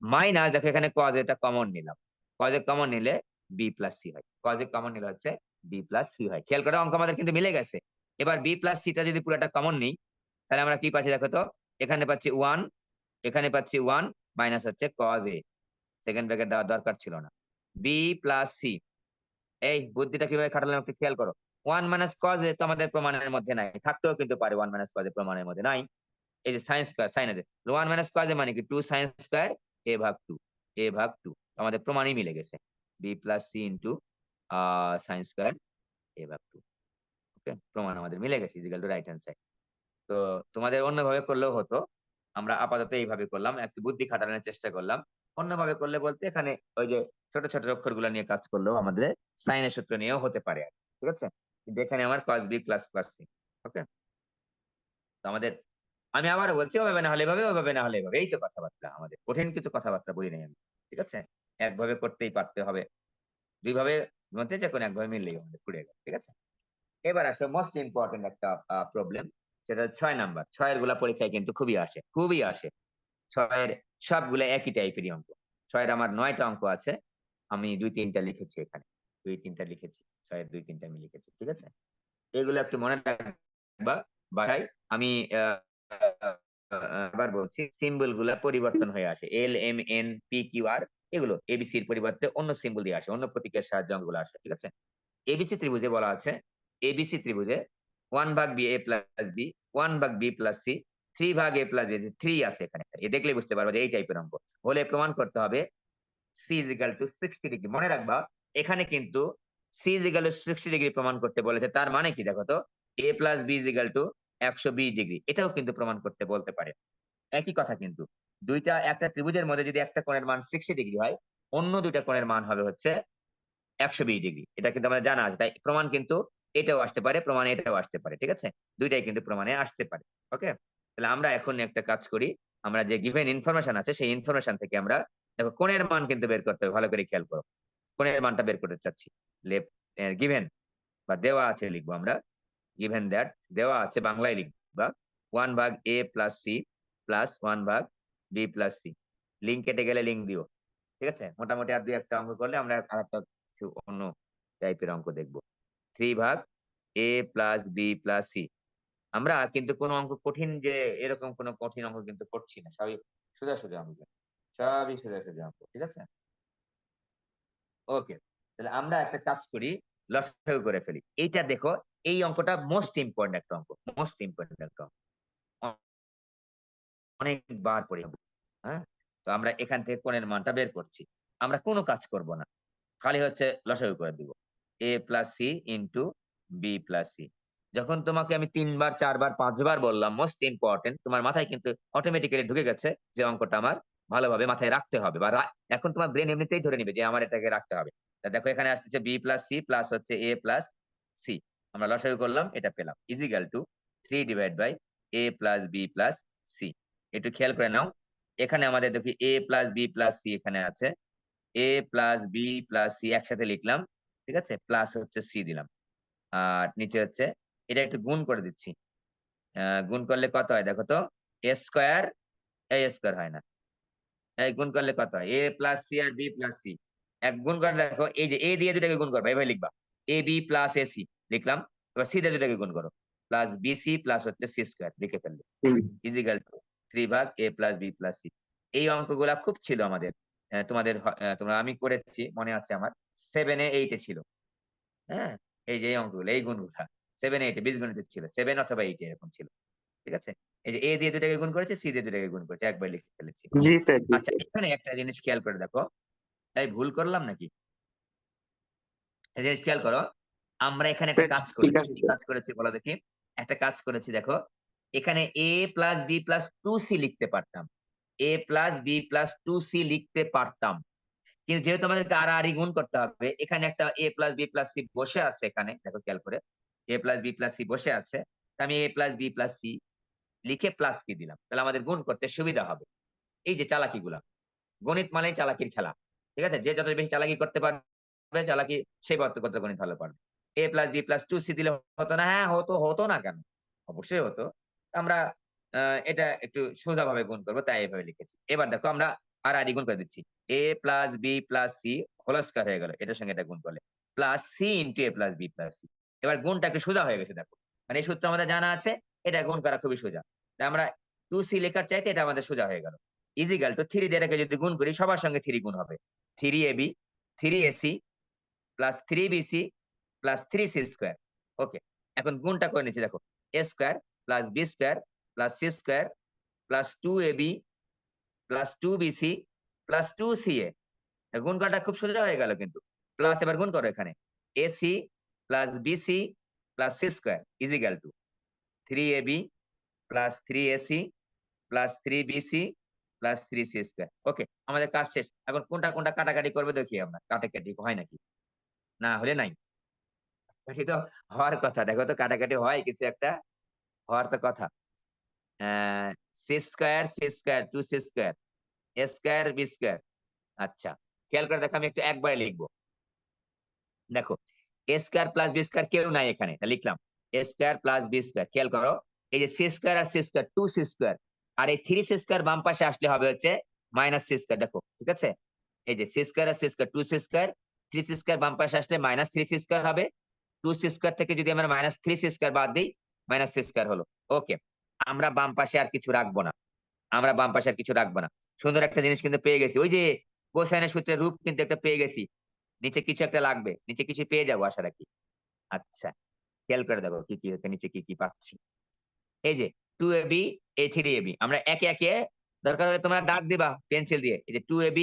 মাইনাস দেখো এখানে কজ এটা কমন নিলাম, কজ এ কমন নিলে বি প্লাস সি হয়, কজ এ কমন নিলে হচ্ছে বি প্লাস সি হয়। খেয়াল করে অঙ্ক আমাদের কিন্তু মিলে গেছে। এবার বি প্লাস সিটা যদি পুরোটা কমন নিই, তাহলে আমরা কি পাচ্ছি দেখো তো? এখানে পাচ্ছি ওয়ান, এখানে পাচ্ছি ওয়ান, মাইনাস হচ্ছে কজ এ। সেকেন্ড ব্র্যাকেট দেওয়ার দরকার ছিল না। বি প্লাস সি, এই বুদ্ধিটা কিভাবে খাটালাম একটু খেয়াল করো। ওয়ান মাইনাস কজ এ তো আমাদের প্রমাণের মধ্যে নাই, থাকতেও কিন্তু পারে ওয়ান মাইনাস কজ এ প্রমাণের মধ্যে নাই। এই যে সাইন স্কয়ার, সাইন আছে, ওয়ান মাইনাস কজ এ মানে কি টু সাইন স্কয়ার এ ভাগ টু, এ ভাগ টু। আমাদের প্রমাণই মিলে গেছে, B plus C into sine square A ভাগ টু। ওকে, প্রমাণ আমাদের মিলে গেছে, is equal to right hand side. তো তোমাদের অন্যভাবে করলেও হতো, আমরা আপাতত এইভাবে করলাম, একটু বুদ্ধি খাটানোর চেষ্টা করলাম। অন্যভাবে করলে বলতে এখানে ওই যে ছোট ছোট অক্ষরগুলো নিয়ে কাজ করলেও আমাদের সাইনের সূত্র নিয়েও হতে পারে আর কি। ঠিক আছে? কিন্তু এখানে আমার cos b plus plus C. Okay, তো আমাদের, আমি আবারও বলছি, ওভাবে না হলে এভাবে, ওভাবে না হলে এভাবে, এই তো কথাবার্তা আমাদের, কঠিন কিছু কথাবার্তা বলি নাই আমি। ঠিক আছে? একভাবে করতেই পারতে হবে, দুইভাবে মধ্যে যে কোনো একভাবে মিললেই আমাদের পুড়ে গেল। ঠিক আছে? এবার আসলে মোস্ট ইম্পর্টেন্ট একটা প্রবলেম, সেটা 6 নাম্বার। 6-এর গুলা পরীক্ষায় কিন্তু খুবই আসে, খুবই আসে। 6-এর সবগুলা একই টাইপেরই অঙ্ক। 6-এর আমার 9টা অঙ্ক আছে, আমি 2-3টা লিখেছি এখানে, 2-3টা লিখেছি। 6-এর 2-3টা আমি লিখেছি। ঠিক আছে? এগুলো একটু মনে রাখবা বাসায়। আমি আবার বলছি, সিম্বল গুলা পরিবর্তন হয়ে আসে, L M N P Q R এগুলো এবিসির পরিবর্তে অন্য সিম্বল দিয়ে আসে, অন্য প্রতীকের সাহায্যে অঙ্কগুলো আসে। ঠিক আছে? এবিসি ত্রিভুজে বলা আছে, এবিসি ত্রিভুজে 1/b a plus b, 1/b plus c, 3/a plus b, 3 আছে এখানে। এ দেখলেই বুঝতে পারবা যে এই টাইপের অঙ্ক। হলে প্রমাণ করতে হবে c is equal to 60 degree. মনে রাখবা এখানে কিন্তু c is equal to 60 degree প্রমাণ করতে বলেছে। তার মানে কি দেখো তো? a plus b is equal to 120 degree. এটাও কিন্তু প্রমাণ করতে বলতে পারে। একই কথা কিন্তু। একটা ত্রিভুজের মধ্যে যদি একটা কোণের মান 60 ডিগ্রি হয়, অন্য ২ টা কোণের মান হবে হচ্ছে ১২০ ডিগ্রি। এটা কিন্তু আমাদের জানা আছে। তাই প্রমাণ কিন্তু এটাও আসতে পারে, প্রমাণ এটাও আসতে পারে। ঠিক আছে? ২ টাই কিন্তু প্রমাণে আসতে পারে। ওকে? তাহলে আমরা এখন একটা কাজ করি। আমরা যে গিভেন ইনফরমেশন আছে সেই ইনফরমেশন থেকে আমরা দেখো কোণের মান কিন্তু বের করতে হবে। ভালো করে খেয়াল করো। কোণের মানটা বের করতে চাচ্ছি। লেফট গিভেন বা দেওয়া আছে লিখবো আমরা। গিভেন দ্যাট দেওয়া আছে বাংলায় লিখবা 1/a plus c plus 1/b plus c। Link কেটে গেলে লিঙ্ক দিও। ঠিক আছে? মোটামুটি আর ২-১ টা অঙ্ক করলে আমরা আরেকটা কিছু অন্য টাইপের অঙ্ক দেখব। 3/a plus b plus c। আমরা কিন্তু কোন অঙ্ক কঠিন যে এরকম কোন কঠিন অঙ্ক কিন্তু করছি না। সবই সোজাসুজি অঙ্ক। সবই সোজাসুজি অঙ্ক। ঠিক আছে? ওকে। তাহলে আমরা একটা কাজ করি, লসাগু করে ফেলি। এইটা দেখো, এই অঙ্কটা মোস্ট ইম্পোর্টেন্ট একটা অঙ্ক। মোস্ট ইম্পোর্টেন্ট একটা অঙ্ক। অনেকবার পড়ি। হ্যাঁ? তো আমরা এখান থেকে কোণের মানটা বের করছি। আমরা কোন কাজ করব না। খালি হচ্ছে লসাগু করে দিব। a plus c into b plus c। যখন তোমাকে আমি ৩ বার, ৪ বার, ৫ বার বললাম মোস্ট ইম্পোর্টেন্ট, তোমার মাথায় কিন্তু অটোমেটিক্যালি ঢুকে গেছে যে অঙ্কটা আমার ভালোভাবে মাথায় রাখতে হবে বা এখন তোমার ব্রেইন এমনিতেই ধরে নিবে যে আমার এটাকে রাখতে হবে। তা দেখো এখানে আসতেছে b প্লাস c প্লাস হচ্ছে a প্লাস c। আমরা লসাগু করলাম, এটা পেলাম। Is equal to 3 divide by a plus b plus c। একটু খেয়াল করে নাও। এখানে আমাদের দেখি a plus b plus c এখানে আছে। a plus b plus c একসাথে লিখলাম। ঠিক আছে? প্লাস হচ্ছে c দিলাম। আর নিচে হচ্ছে এটা একটু গুণ করে দিচ্ছি। গুণ করলে কত হয় দেখো তো? a স্কয়ার, a স্কয়ার হয় না। এই গুণ করলে কত হয়? a প্লাস c আর b প্লাস c। এক গুণ করে দেখো এই যে a দিয়ে দুটাকে গুণ করবা। এভাবে লিখবা। ab প্লাস ac লিখলাম। এবার c দিয়ে দুটাকে গুণ করো। প্লাস bc প্লাস হচ্ছে c স্কয়ার লিখে ফেললে। ইজ ইকুয়াল টু 3 ভাগ a plus b plus c। এই অঙ্কগুলা খুব ছিল আমাদের। তোমাদের তোমরা আমি করেছি মনে আছে আমার। 7 এ 8 এ ছিল। হ্যাঁ? এই যে এই অঙ্কগুলো, এই গুণগুলা 7 8 এ বীজগণিতে ছিল। 7 অথবা 8 এ এরকম ছিল। ঠিক আছে? এই যে a দিয়ে দুটাকে গুণ করেছে, c দিয়ে দুটাকে গুণ করেছে। একবার লিখে ফেলেছি। জি স্যার, জি আচ্ছা স্যার। এখানে একটা জিনিস খেয়াল করে দেখো। এই ভুল করলাম নাকি? এই জিনিস খেয়াল করো। আমরা এখানে একটা স্যার কাজ ঠিক করেছি। আছে কি স্যার। কাজ করেছি বলো দেখি? একটা কাজ করেছি দেখো। এখানে a plus b plus 2c লিখতে পারতাম। a plus b plus 2c লিখতে পারতাম। কিন্তু যেহেতু আমাদেরকে আড়াআড়ি গুণ করতে হবে, এখানে একটা a plus b plus c বসে আছে এখানে। দেখো খেয়াল করে। a plus b plus c বসে আছে। তো আমি a plus b plus c লিখে প্লাস c দিলাম। তাহলে আমাদের গুণ করতে সুবিধা হবে। এই যে চালাকিগুলা। গণিত মানেই চালাকির খেলা। ঠিক আছে? যে যত বেশি চালাকি করতে পারবে, চালাকি সে কত গণিত ভালো পারবে। a plus b plus 2c দিলে হতো না? হ্যাঁ, হতো না কেন? অবশ্যই হতো। আমরা আ এটা একটু সোজাভাবে গুণ করব তাই এভাবে লিখেছি। এবার দেখো আমরা আড়াআড়ি গুণ করে দিচ্ছি। a plus b plus c whole square হয়ে গেল। এটার সঙ্গে এটা গুণ করলে। Plus c into a plus b plus c। এবার গুণটা একটু সোজা হয়ে গেছে দেখো। মানে এই সূত্র আমাদের জানা আছে। এটা গুণ করা খুবই সোজা। তাই আমরা 2c লেখার চাইতে এটা আমাদের সোজা হয়ে গেল। ইজ ইকুয়াল টু 3 দিয়ে এটাকে যদি গুণ করি সবার সঙ্গে 3 গুণ হবে। 3ab 3ac plus 3bc plus 3c square. ওকে। এখন গুণটা করে নিচ্ছি দেখো। a square plus b square plus c square plus 2ab plus 2bc plus 2ca। গুণ করাটা খুব সোজা হয়ে গেল কিন্তু। প্লাস এবার গুণ করো এখানে। ac plus bc plus c square is equal to 3ab plus 3ac plus 3bc plus 3c square. Okay, আমাদের কাজ শেষ। এখন কোনটা কাটাকাটি করবে দেখি আমরা। কাটাকাটি হয় নাকি? না হলে নাই। কাটাকাটি তো হওয়ার কথা। দেখো তো কাটাকাটি হয় কিছু একটা? হওয়ার তো কথা। অ্যা C square, 2c square, a square, b square. আচ্ছা। খেয়াল করে দেখো আমি একটু একবারে লিখব। দেখো a square plus b square কেউ নাই এখানে। তা লিখলাম। a square plus b square. খেয়াল করো। এই যে c স্কয়ার আর c স্কয়ার 2c স্কয়ার। আর এই 3c স্কয়ার বাম পাশে আসলে হবে হচ্ছে মাইনাস c স্কয়ার। দেখো, ঠিক আছে? এই যে c স্কয়ার আর c square 2c square, 3c square বাম পাশে আসলে মাইনাস 3c স্কয়ার হবে। 2c স্কয়ার থেকে যদি আমরা মাইনাস 3c স্কয়ার বাদ দেই, মাইনাস c স্কয়ার হলো। ওকে। আমরা বাম পাশে আর কিছু রাখবো না। আমরা বাম পাশে আর কিছু রাখবো না। সুন্দর একটা জিনিস কিন্তু পেয়ে গেছি। ওই যে কোসাইনের সূত্রের রূপ কিন্তু একটা পেয়ে গেছি, নিচে কিছু একটা লাগবে, নিচে কিছু পেয়ে যাবো আশা রাখি। আচ্ছা, খেয়াল করে দেখো কি কি হচ্ছে, নিচে কি কি পাচ্ছি। এই যে 2ab এই 3ab, আমরা একে একে দরকার হলে তোমরা দাগ দিবা পেন্সিল দিয়ে। এই যে 2ab,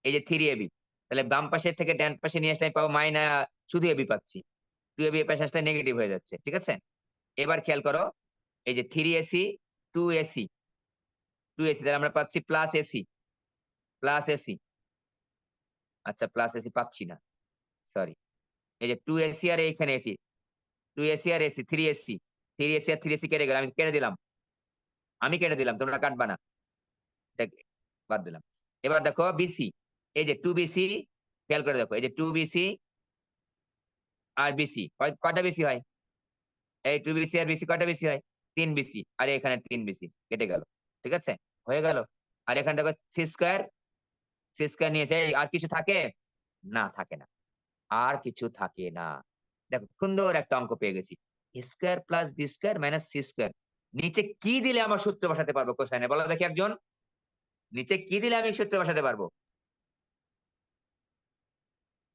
এই যে 3ab, তাহলে বাম পাশে থেকে ডান পাশে নিয়ে আসলে আমি পাবো মাইনা, শুধু ab পাচ্ছি। 2ab এর পাশে আসলে নেগেটিভ হয়ে যাচ্ছে, ঠিক আছে? এবার খেয়াল করো, এই যে 3ac 2ac 2ac, তাহলে আমরা পাচ্ছি প্লাস ac প্লাস ac। আচ্ছা, প্লাস ac পাচ্ছি না, সরি। এই যে 2ac আর এইখানে ac, 2ac আর ac 3ac, 3ac আর 3ac কেটে গেল, আমি কেটে দিলাম, আমি কেটে দিলাম, তোমরা কাটবা না, এটাকে বাদ দিলাম। এবার দেখো বিসি, এই যে 2bc, খেয়াল করে দেখো, এই যে 2bc আর বিসি, কয়টা বিসি হয়? এই 2bc আর বিসি কয়টা বিসি হয়? 3bc, আর এখানে 3bc কেটে গেল, ঠিক আছে, হয়ে গেল। আর এখানে দেখো সি স্কোয়ার, সি স্কোয়ার নিয়েছে, এই আর কিছু থাকে? না, থাকে না, আর কিছু থাকে না। দেখো সুন্দর একটা অঙ্ক পেয়ে গেছি, square plus B square minus C square. নিচে কি দিলে আমার সূত্র বসাতে পারবো কোসাইনে, বলো দেখি একজন, নিচে কি দিলে আমি সূত্র বসাতে পারবো?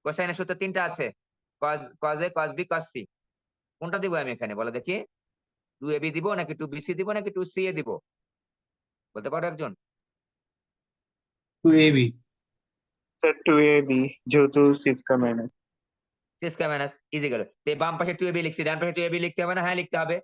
কোসাইনের সূত্র তিনটা আছে, cos A, cos B, cos C. কোনটা দিব আমি এখানে, বলো দেখি? 2ab দিব নাকি 2bc দিব নাকি 2ca দিব, বলতে পারো একজন? 2ab। স্যার 2ab, যেহেতু সিস্কা minus. C square minus is equal, বাম পাশে 2ab লিখছি, ডান পাশে 2ab লিখতে হবে না? হ্যাঁ লিখতে হবে।